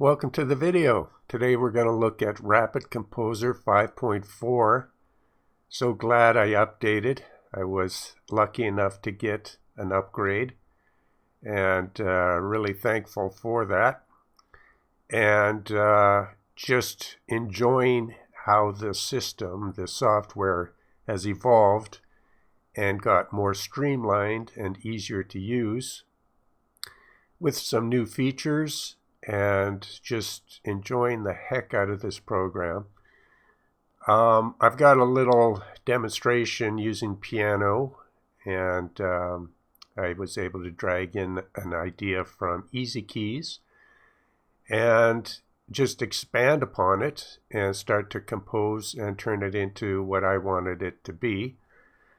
Welcome to the video. Today we're going to look at Rapid Composer 5.4. So glad I updated. I was lucky enough to get an upgrade and really thankful for that. And just enjoying how the system, the software has evolved and got more streamlined and easier to use with some new features, and just enjoying the heck out of this program. I've got a little demonstration using piano, and I was able to drag in an idea from Easy Keys and just expand upon it and start to compose and turn it into what I wanted it to be.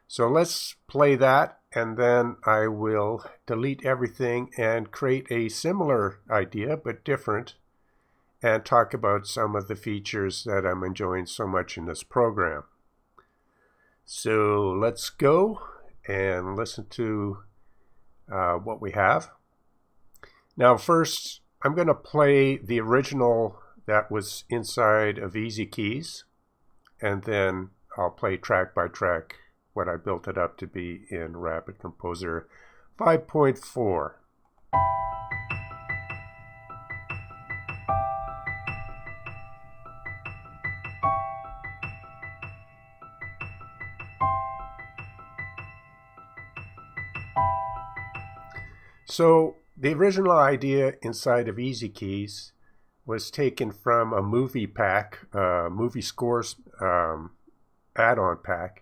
So let's play that, and then I will delete everything and create a similar idea but different, and talk about some of the features that I'm enjoying so much in this program. So let's go and listen to what we have. Now first, I'm going to play the original that was inside of Easy Keys, and then I'll play track by track what I built it up to be in Rapid Composer 5.4. So the original idea inside of Easy Keys was taken from a movie pack, movie scores add-on pack.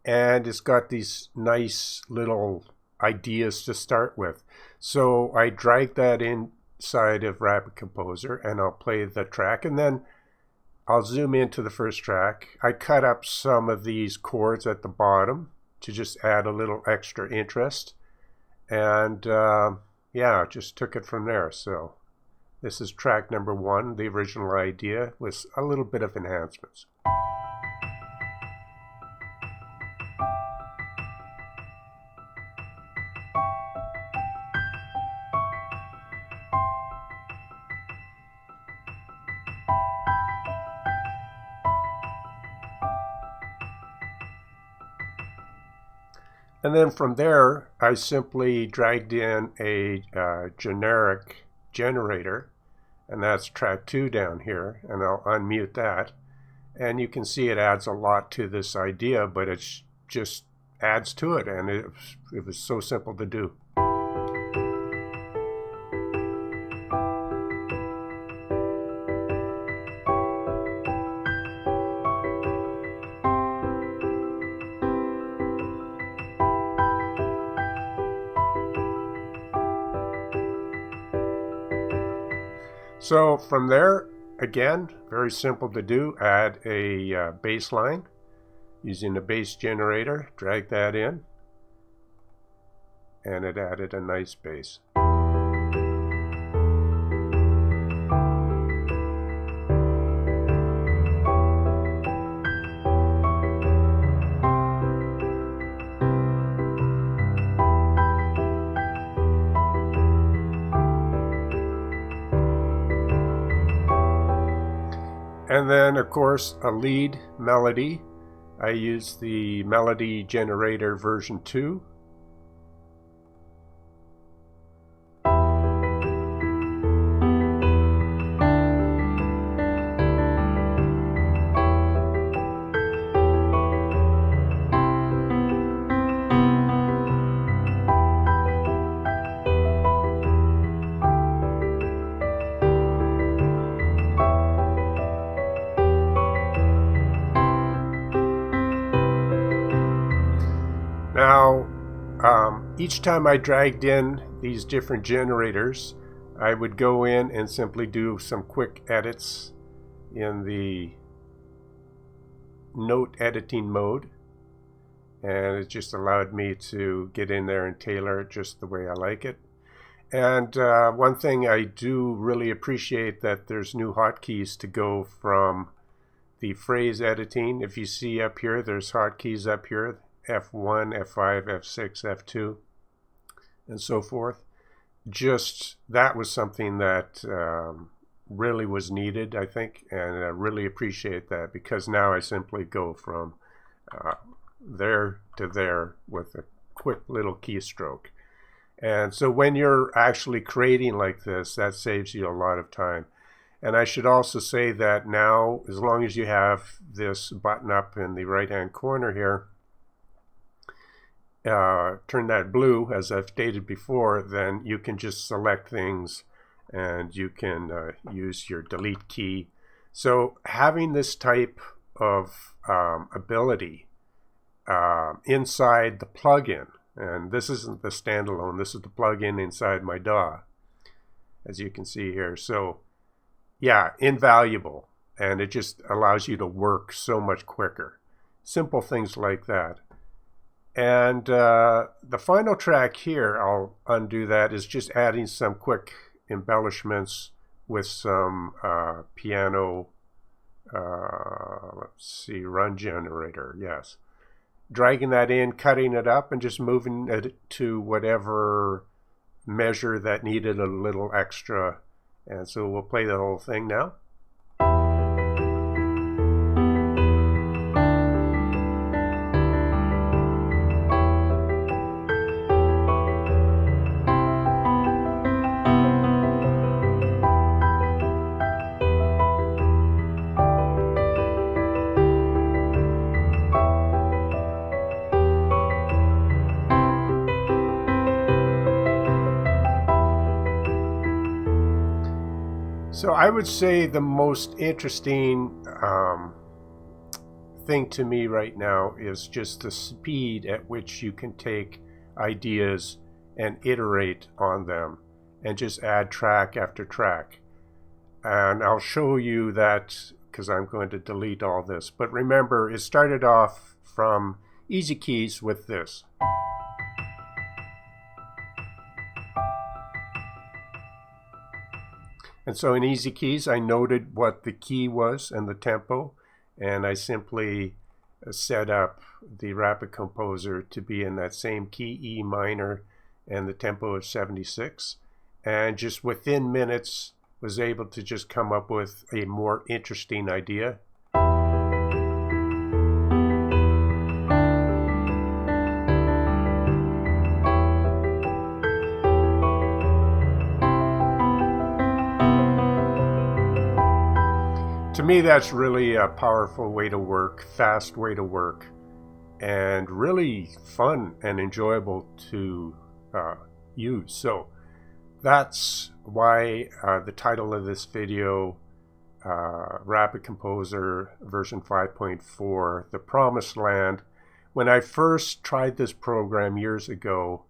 And it's got these nice little ideas to start with. So I drag that inside of Rapid Composer, and I'll play the track, and then I'll zoom into the first track. I cut up some of these chords at the bottom to just add a little extra interest. And yeah, just took it from there. So this is track number 1. The original idea was a little bit of enhancements. And then from there, I simply dragged in a generic generator, and that's track 2 down here, and I'll unmute that. And you can see it adds a lot to this idea, but it just adds to it, and it was so simple to do. So from there, again, very simple to do. Add a bass line using a bass generator, drag that in, and it added a nice bass. And then, of course, a lead melody. I use the melody generator version 2. Now, each time I dragged in these different generators, I would go in and simply do some quick edits in the note editing mode, and it just allowed me to get in there and tailor it just the way I like it. And one thing I do really appreciate, that there's new hotkeys to go from the phrase editing. If you see up here, there's hotkeys up here, F1, F5, F6, F2, and so forth. Just that was something that really was needed, I think, and I really appreciate that, because now I simply go from there to there with a quick little keystroke. And so when you're actually creating like this, that saves you a lot of time. And I should also say that now, as long as you have this button up in the right hand corner here, turn that blue, as I've stated before, then you can just select things and you can use your delete key. So having this type of ability inside the plugin, and this isn't the standalone, this is the plugin inside my DAW, as you can see here. So yeah, invaluable, and it just allows you to work so much quicker. Simple things like that. And the final track here, I'll undo that, is just adding some quick embellishments with some piano, let's see, run generator, yes. Dragging that in, cutting it up, and just moving it to whatever measure that needed a little extra. And so we'll play the whole thing now. So I would say the most interesting thing to me right now is just the speed at which you can take ideas and iterate on them and just add track after track. And I'll show you that, because I'm going to delete all this. But remember, it started off from easy keys with this. And so in easy keys, I noted what the key was and the tempo, and I simply set up the Rapid Composer to be in that same key, E minor, and the tempo of 76. And just within minutes, was able to just come up with a more interesting idea. To me, that's really a powerful way to work, fast way to work, and really fun and enjoyable to use. So that's why the title of this video, Rapid Composer version 5.4, The Promised Land. When I first tried this program years ago,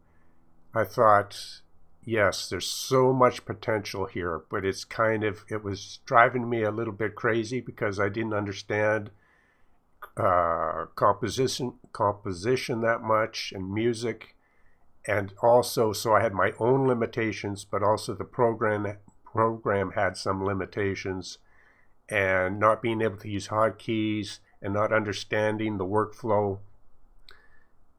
I thought, yes, there's so much potential here, but it was driving me a little bit crazy because I didn't understand composition that much, and music, and also, so I had my own limitations, but also the program had some limitations, and not being able to use hotkeys and not understanding the workflow.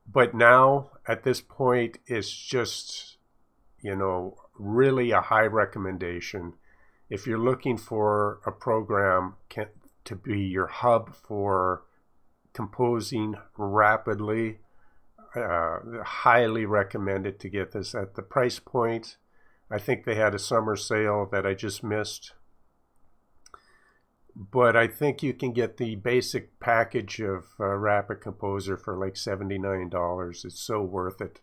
But now at this point, it's just, you know, really a high recommendation. If you're looking for a program to be your hub for composing rapidly, highly recommended to get this at the price point. I think they had a summer sale that I just missed. But I think you can get the basic package of Rapid Composer for like $79. It's so worth it.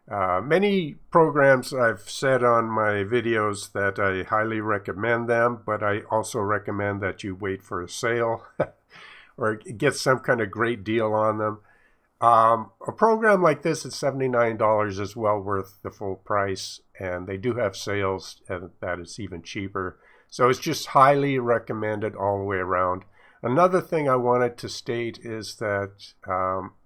Many programs I've said on my videos that I highly recommend them, but I also recommend that you wait for a sale or get some kind of great deal on them. A program like this at $79 is well worth the full price, and they do have sales that is even cheaper. So it's just highly recommended all the way around. Another thing I wanted to state is that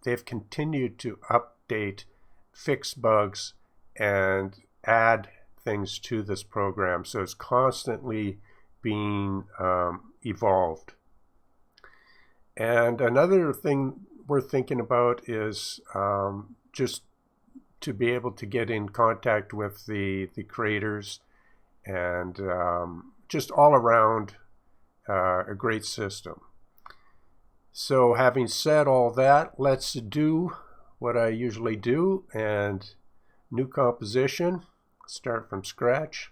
they've continued to update, fix bugs, and add things to this program. So it's constantly being evolved. And another thing worth thinking about is just to be able to get in contact with the creators and just all around a great system. So having said all that, let's do what I usually do, and new composition, start from scratch.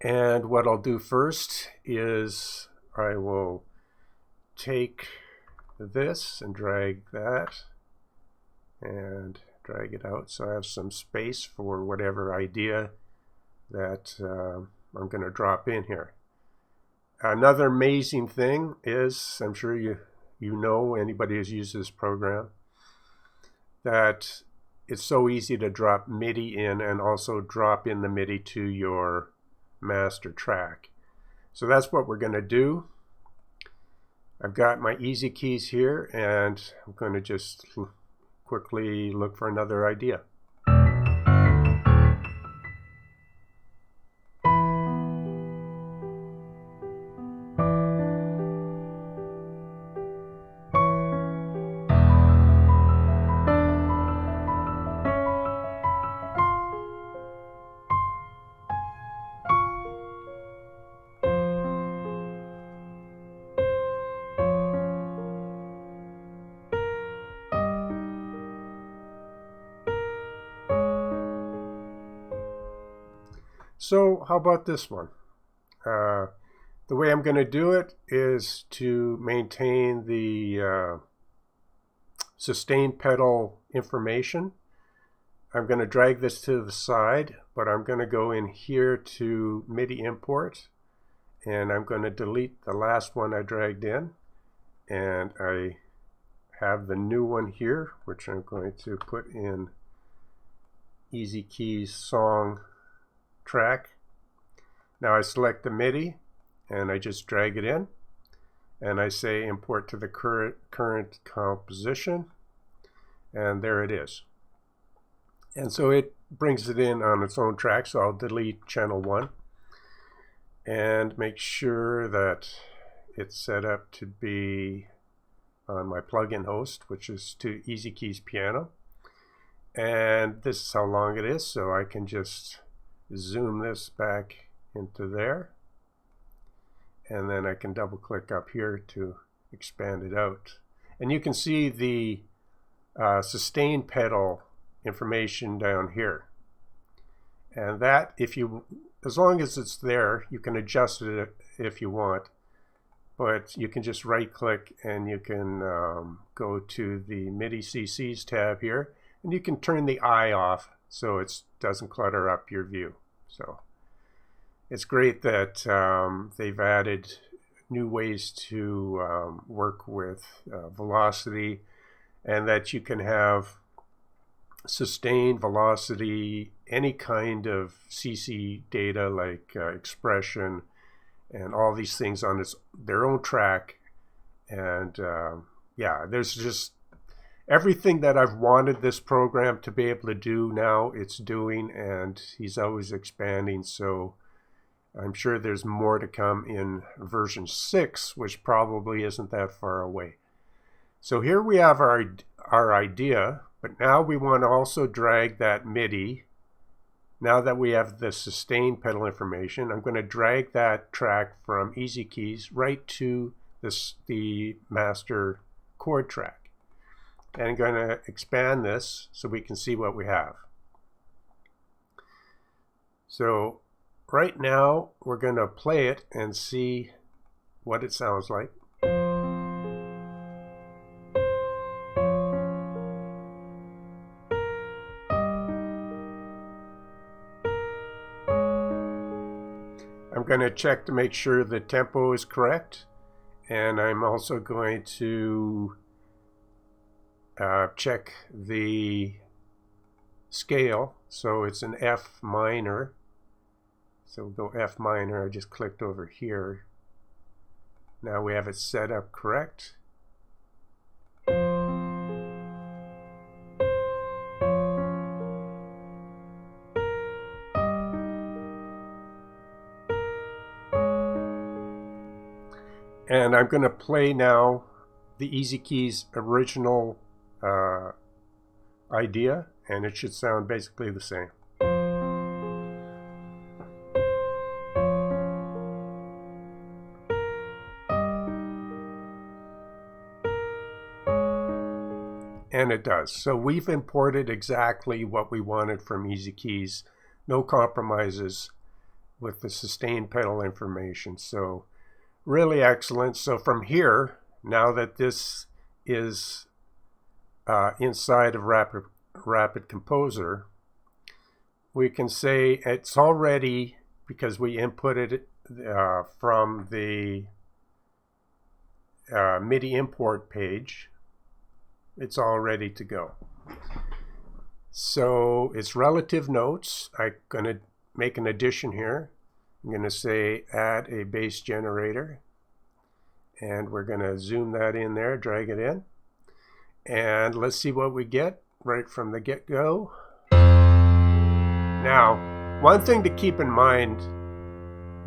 And what I'll do first is I will take this and drag that and drag it out so I have some space for whatever idea that I'm going to drop in here. Another amazing thing is, I'm sure you know, anybody who's used this program, that it's so easy to drop MIDI in and also drop in the MIDI to your master track. So that's what we're going to do. I've got my easy keys here, and I'm going to just quickly look for another idea. So how about this one? The way I'm going to do it is to maintain the sustain pedal information. I'm going to drag this to the side, but I'm going to go in here to MIDI import, and I'm going to delete the last one I dragged in, and I have the new one here, which I'm going to put in Easy Keys song track. Now I select the MIDI and I just drag it in, and I say import to the current composition, and there it is. And so it brings it in on its own track. So I'll delete channel 1 and make sure that it's set up to be on my plugin host, which is to Easy Keys Piano. And this is how long it is, so I can just zoom this back into there, and then I can double click up here to expand it out, and you can see the sustain pedal information down here. And that, as long as it's there, you can adjust it if you want, but you can just right click and you can go to the MIDI CCs tab here, and you can turn the eye off so it doesn't clutter up your view. So it's great that they've added new ways to work with velocity, and that you can have sustained velocity, any kind of CC data like expression, and all these things on their own track. And yeah, there's just everything that I've wanted this program to be able to do now, it's doing, and he's always expanding. So I'm sure there's more to come in version 6, which probably isn't that far away. So here we have our idea, but now we want to also drag that MIDI. Now that we have the sustain pedal information, I'm going to drag that track from Easy Keys right to the master chord track. And I'm going to expand this so we can see what we have. So right now we're going to play it and see what it sounds like. I'm going to check to make sure the tempo is correct, and I'm also going to check the scale. So it's an F minor. So we'll go F minor. I just clicked over here. Now we have it set up correct. And I'm going to play now the Easy Keys original idea, and it should sound basically the same. And it does. So we've imported exactly what we wanted from Easy Keys. No compromises with the sustain pedal information. So really excellent. So from here, now that this is inside of Rapid Composer, we can say it's already, because we inputted it from the MIDI import page, it's all ready to go. So it's relative notes. I'm going to make an addition here. I'm going to say add a bass generator, and we're going to zoom that in there, drag it in, and let's see what we get right from the get-go. Now, one thing to keep in mind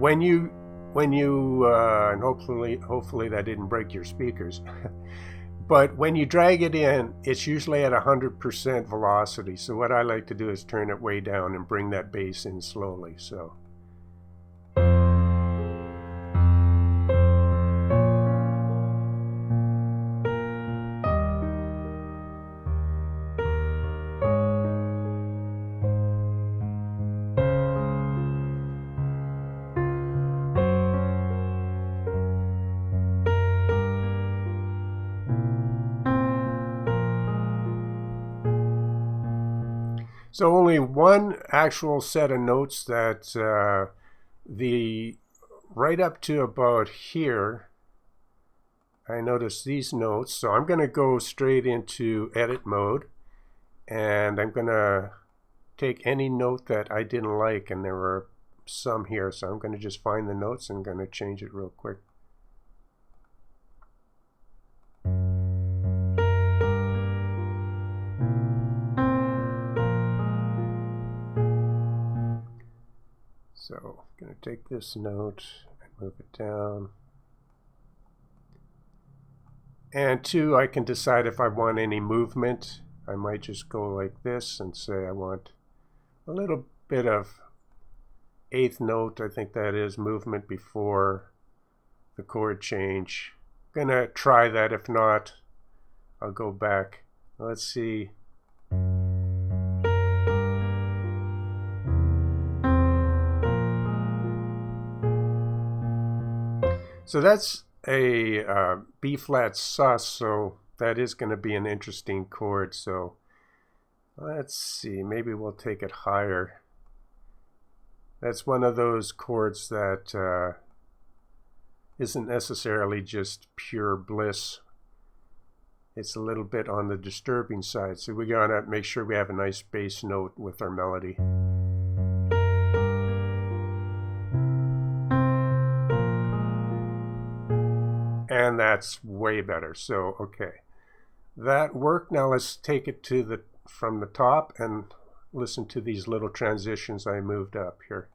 when you and hopefully that didn't break your speakers, but when you drag it in, it's usually at 100% velocity. So what I like to do is turn it way down and bring that bass in slowly. So So only one actual set of notes that right up to about here, I notice these notes. So I'm going to go straight into edit mode, and I'm going to take any note that I didn't like, and there were some here. So I'm going to just find the notes and going to change it real quick. So I'm going to take this note and move it down. And two, I can decide if I want any movement. I might just go like this and say I want a little bit of eighth note, I think that is, movement before the chord change. I'm going to try that. If not, I'll go back. Let's see. So that's a B flat sus, so that is going to be an interesting chord. So let's see, maybe we'll take it higher. That's one of those chords that isn't necessarily just pure bliss. It's a little bit on the disturbing side, so we gotta make sure we have a nice bass note with our melody. And that's way better. So okay, that worked. Now let's take it to from the top and listen to these little transitions I moved up here.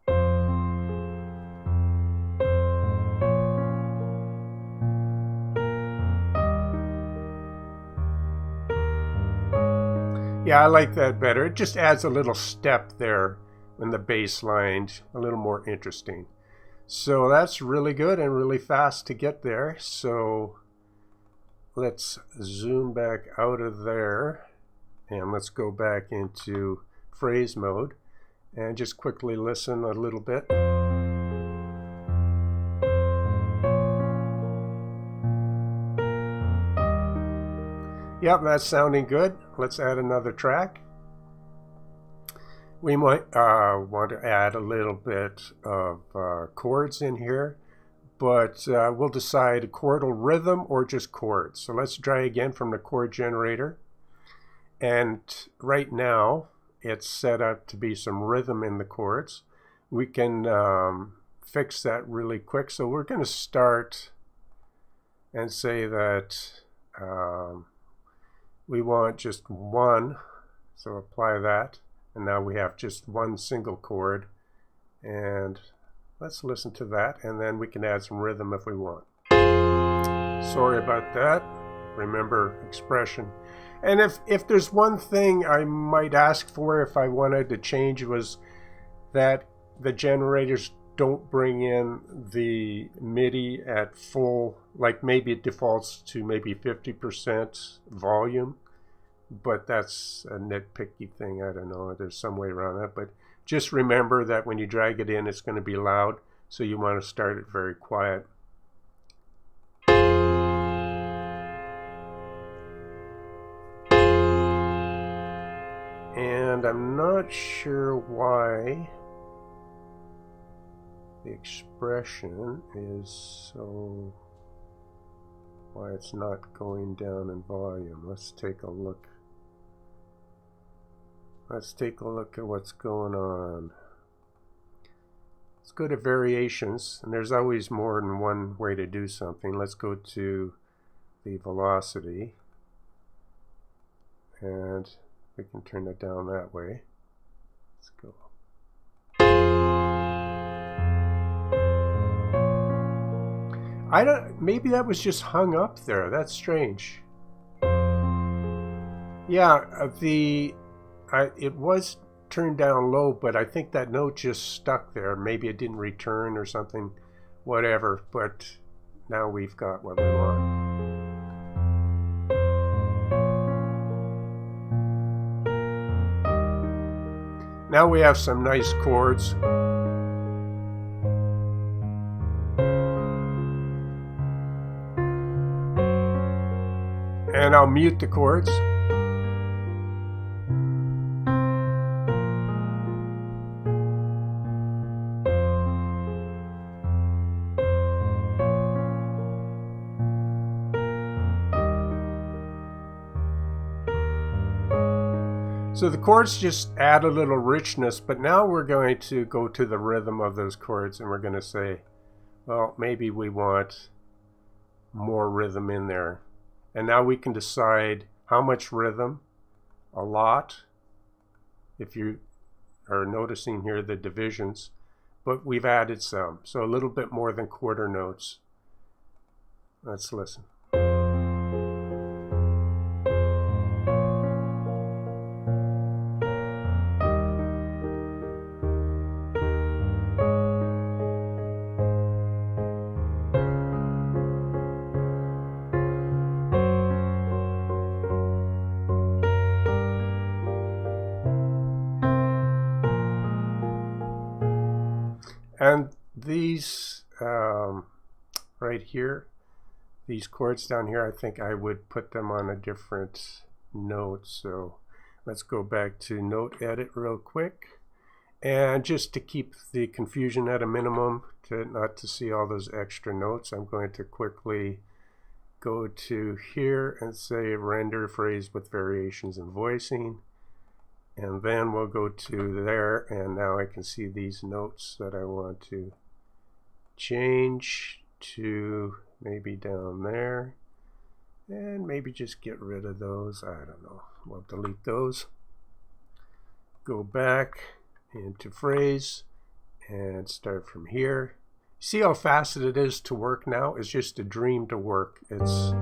Yeah, I like that better. It just adds a little step there in the bass line, a little more interesting. So that's really good and really fast to get there. So let's zoom back out of there and let's go back into phrase mode and just quickly listen a little bit. Yep, that's sounding good. Let's add another track. We might want to add a little bit of chords in here, but we'll decide chordal rhythm or just chords. So let's try again from the chord generator. And right now, it's set up to be some rhythm in the chords. We can fix that really quick. So we're going to start and say that we want just one. So apply that. And now we have just one single chord. And let's listen to that. And then we can add some rhythm if we want. Sorry about that. Remember expression. And if there's one thing I might ask for if I wanted to change, was that the generators don't bring in the MIDI at full, like maybe it defaults to maybe 50% volume, but that's a nitpicky thing. I don't know. There's some way around that. But just remember that when you drag it in, it's going to be loud. So you want to start it very quiet. And I'm not sure why the expression is so, why it's not going down in volume. Let's take a look. Let's take a look at what's going on. Let's go to variations, and there's always more than one way to do something. Let's go to the velocity, and we can turn it down that way. Let's go. I don't, maybe that was just hung up there. That's strange. Yeah, it was turned down low, but I think that note just stuck there. Maybe it didn't return or something, whatever, but now we've got what we want. Now we have some nice chords. And I'll mute the chords. So the chords just add a little richness, but now we're going to go to the rhythm of those chords, and we're going to say, well, maybe we want more rhythm in there. And now we can decide how much rhythm. A lot, if you are noticing here the divisions, but we've added some, so a little bit more than quarter notes. Let's listen. And these right here, these chords down here, I think I would put them on a different note. So let's go back to note edit real quick. And just to keep the confusion at a minimum, not to see all those extra notes, I'm going to quickly go to here and say render phrase with variations and voicing. And then we'll go to there, and now I can see these notes that I want to change to maybe down there, and maybe just get rid of those. I don't know, we'll delete those. Go back into phrase and start from here. See how fast it is to work now? It's just a dream to work. It's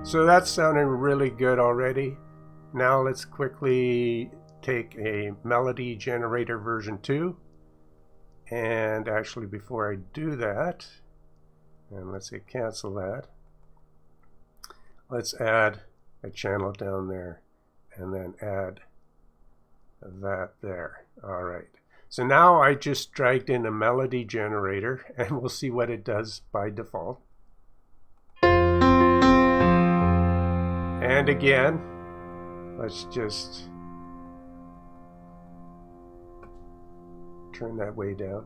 so that's sounding really good already. Now let's quickly take a melody generator version 2. And actually before I do that, and let's say cancel that, let's add a channel down there and then add that there. All right. So now I just dragged in a melody generator, and we'll see what it does by default. And again, let's just turn that way down.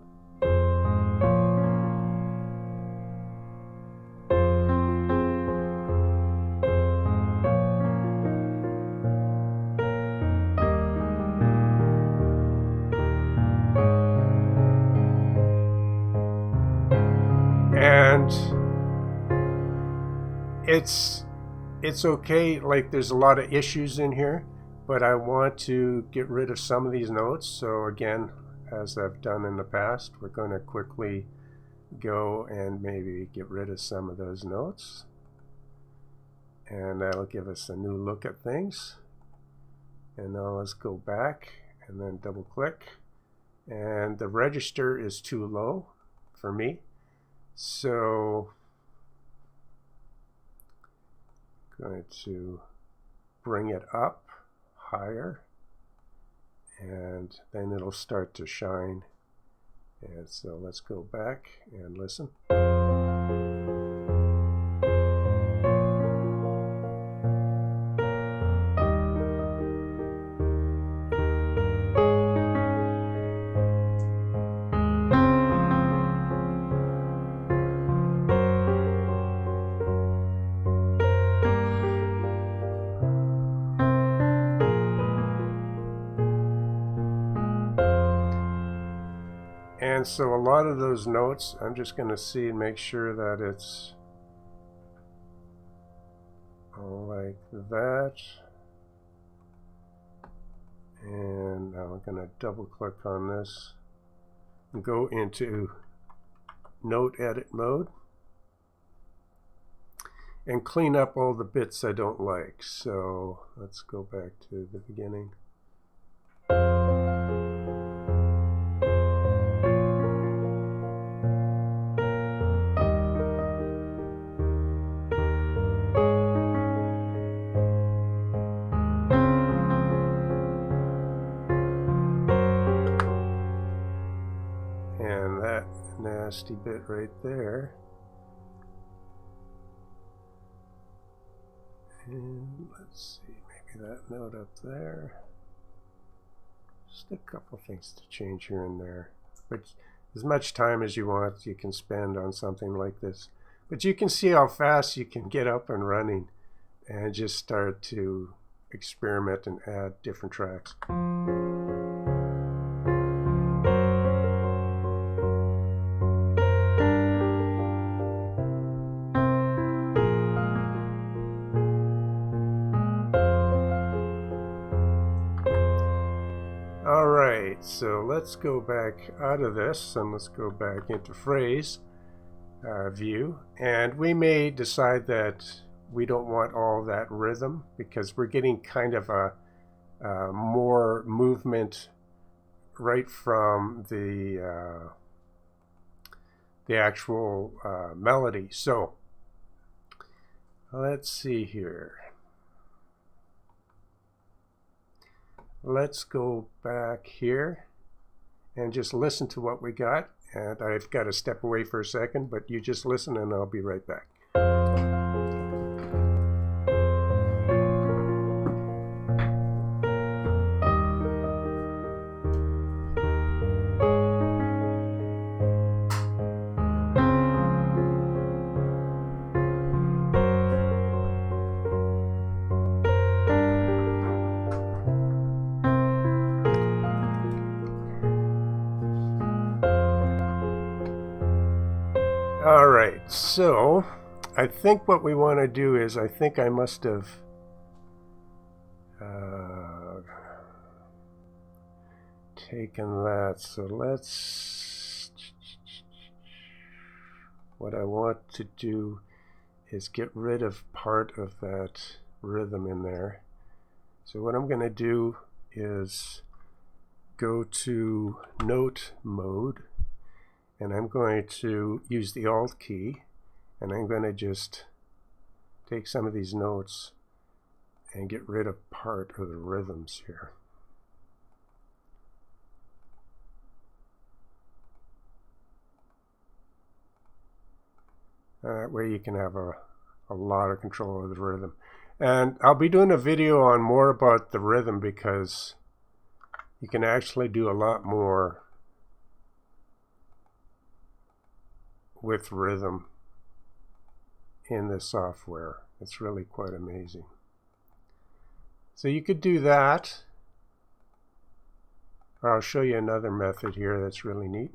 And it's okay, like there's a lot of issues in here, but I want to get rid of some of these notes. So again, as I've done in the past, we're going to quickly go and maybe get rid of some of those notes, and that'll give us a new look at things. And now let's go back and then double click. And the register is too low for me. So I'm going to bring it up higher, and then it'll start to shine. And so let's go back and listen. And so a lot of those notes, I'm just going to see and make sure that it's like that. And now I'm going to double click on this and go into note edit mode and clean up all the bits I don't like. So let's go back to the beginning. And that nasty bit right there. And let's see, maybe that note up there. Just a couple things to change here and there. But as much time as you want, you can spend on something like this. But you can see how fast you can get up and running and just start to experiment and add different tracks. Alright, so let's go back out of this and let's go back into phrase view, and we may decide that we don't want all that rhythm because we're getting kind of a more movement right from the actual melody. So let's see here. Let's go back here and just listen to what we got. And I've got to step away for a second, but you just listen and I'll be right back. Alright, so I think what we want to do is, I think I must have taken that. So what I want to do is get rid of part of that rhythm in there. So what I'm going to do is go to note mode, and I'm going to use the Alt key, and I'm going to just take some of these notes and get rid of part of the rhythms here. That way you can have a lot of control over the rhythm. And I'll be doing a video on more about the rhythm because you can actually do a lot more with rhythm in this software. It's really quite amazing. So you could do that. I'll show you another method here that's really neat.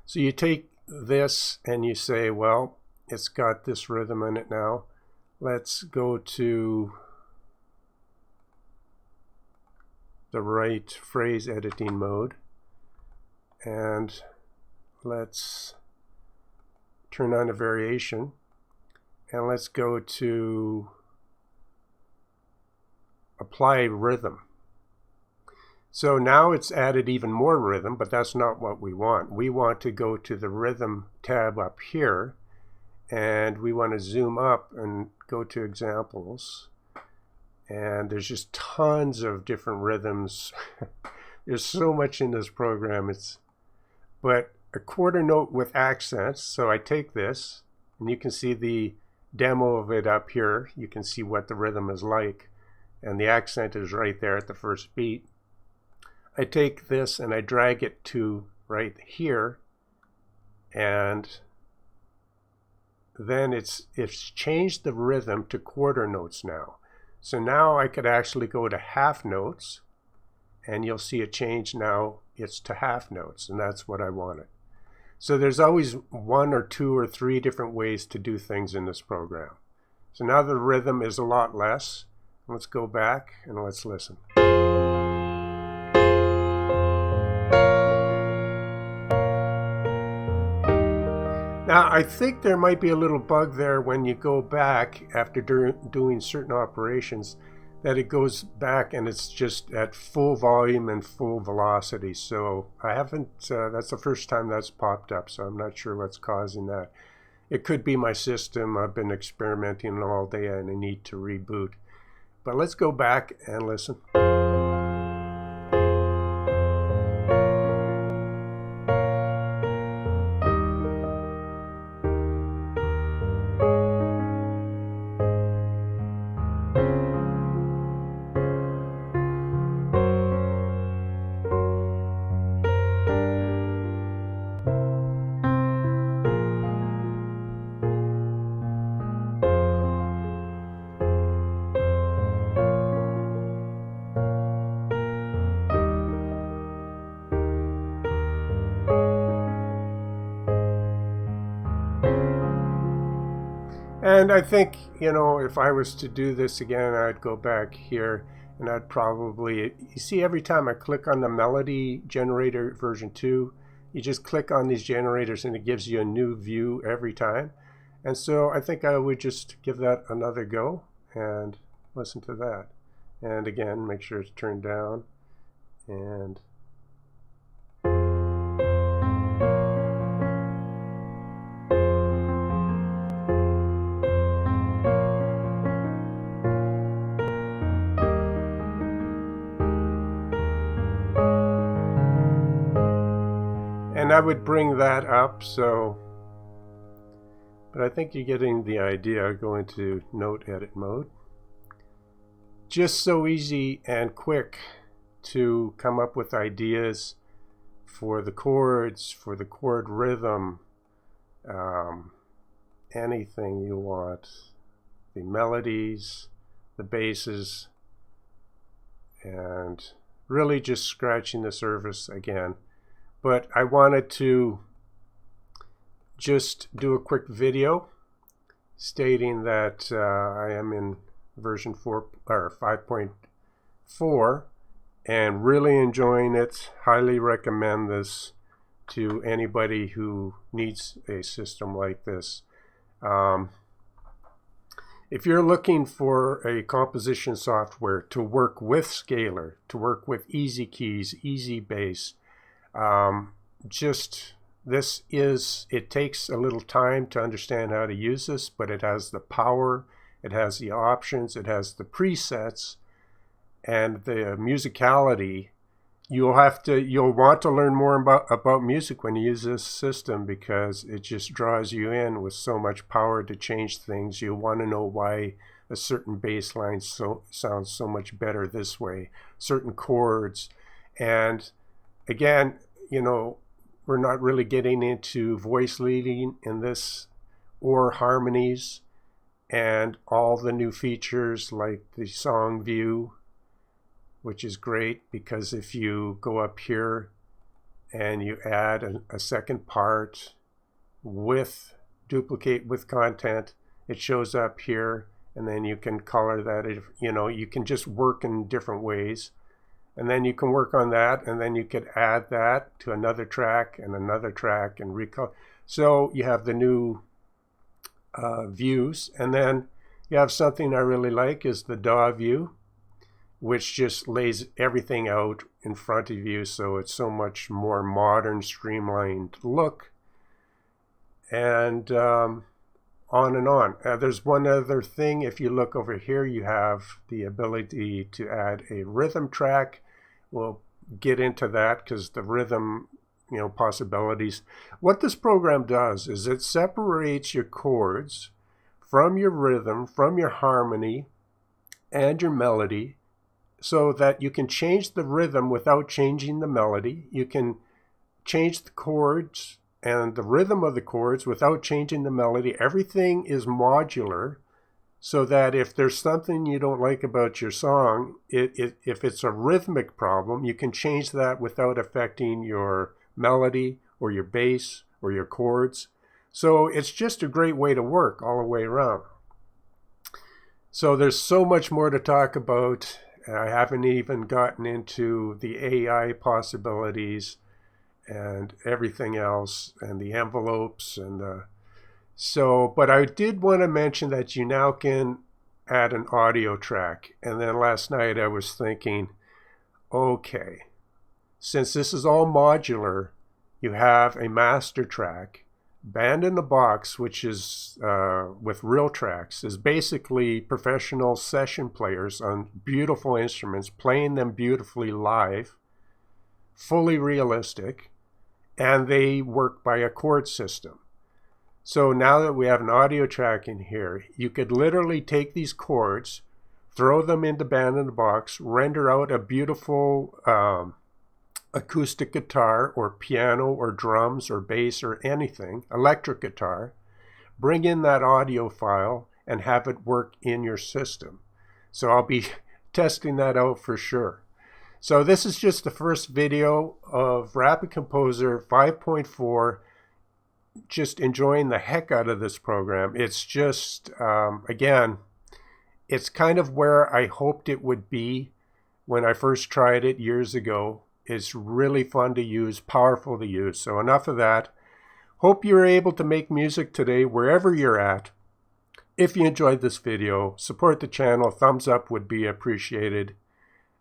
So you take this and you say, well, it's got this rhythm in it now. Let's go to the right phrase editing mode, and let's turn on a variation, and let's go to apply rhythm. So now it's added even more rhythm, but that's not what we want. We want to go to the rhythm tab up here, and we want to zoom up and go to examples. And there's just tons of different rhythms. There's so much in this program. But a quarter note with accents. So I take this, and you can see the demo of it up here. You can see what the rhythm is like, and the accent is right there at the first beat. I take this and I drag it to right here, and then it's changed the rhythm to quarter notes now. So now I could actually go to half notes, and you'll see it change now. It's to half notes, and that's what I wanted. So there's always one or two or three different ways to do things in this program. So now the rhythm is a lot less. Let's go back and let's listen. Now, I think there might be a little bug there when you go back after doing certain operations, that it goes back and it's just at full volume and full velocity. So I haven't, that's the first time that's popped up, so I'm not sure what's causing that. It could be my system. I've been experimenting all day and I need to reboot. But let's go back and listen. And I think, you know, if I was to do this again, I'd go back here and I'd probably, you see every time I click on the melody generator version 2, you just click on these generators and it gives you a new view every time. And so I think I would just give that another go and listen to that. And again, make sure it's turned down. And I would bring that up, so, but I think you're getting the idea. Go into note edit mode. Just so easy and quick to come up with ideas for the chords, for the chord rhythm, anything you want, the melodies, the basses, and really just scratching the surface again. But I wanted to just do a quick video stating that I am in version 4 or 5.4 and really enjoying it. Highly recommend this to anybody who needs a system like this. If you're looking for a composition software to work with Scalar, to work with easy keys, easy bass, it takes a little time to understand how to use this, but it has the power, it has the options, it has the presets, and the musicality. You'll want to learn more about music when you use this system, because it just draws you in with so much power to change things. You'll want to know why a certain bass line sounds so much better this way, certain chords. And again, you know, we're not really getting into voice leading in this or harmonies and all the new features like the song view, which is great, because if you go up here and you add a second part with duplicate with content, it shows up here, and then you can color that. You know, you can just work in different ways. And then you can work on that, and then you could add that to another track and recolor. So you have the new views, and then you have something I really like is the DAW view. which just lays everything out in front of you, so it's so much more modern, streamlined look. And on and on. There's one other thing. If you look over here, you have the ability to add a rhythm track. We'll get into that because the rhythm, possibilities. What this program does is it separates your chords from your rhythm, from your harmony, and your melody, so that you can change the rhythm without changing the melody. You can change the chords and the rhythm of the chords without changing the melody. Everything is modular, so that if there's something you don't like about your song, if it's a rhythmic problem, you can change that without affecting your melody or your bass or your chords. So it's just a great way to work all the way around. So there's so much more to talk about. I haven't even gotten into the AI possibilities and everything else, and the envelopes, and but I did want to mention that you now can add an audio track. And then last night I was thinking, okay, since this is all modular, you have a master track. Band in the Box, which is with Realtracks, is basically professional session players on beautiful instruments, playing them beautifully live, fully realistic, and they work by a chord system. So now that we have an audio track in here, you could literally take these chords, throw them into Band in the Box, render out a beautiful acoustic guitar or piano or drums or bass or anything, electric guitar, bring in that audio file and have it work in your system. So I'll be testing that out for sure. So this is just the first video of Rapid Composer 5.4. Just enjoying the heck out of this program. It's just, again, it's kind of where I hoped it would be when I first tried it years ago. It's really fun to use, powerful to use. So enough of that. Hope you're able to make music today wherever you're at. If you enjoyed this video, support the channel. Thumbs up would be appreciated.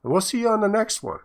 And we'll see you on the next one.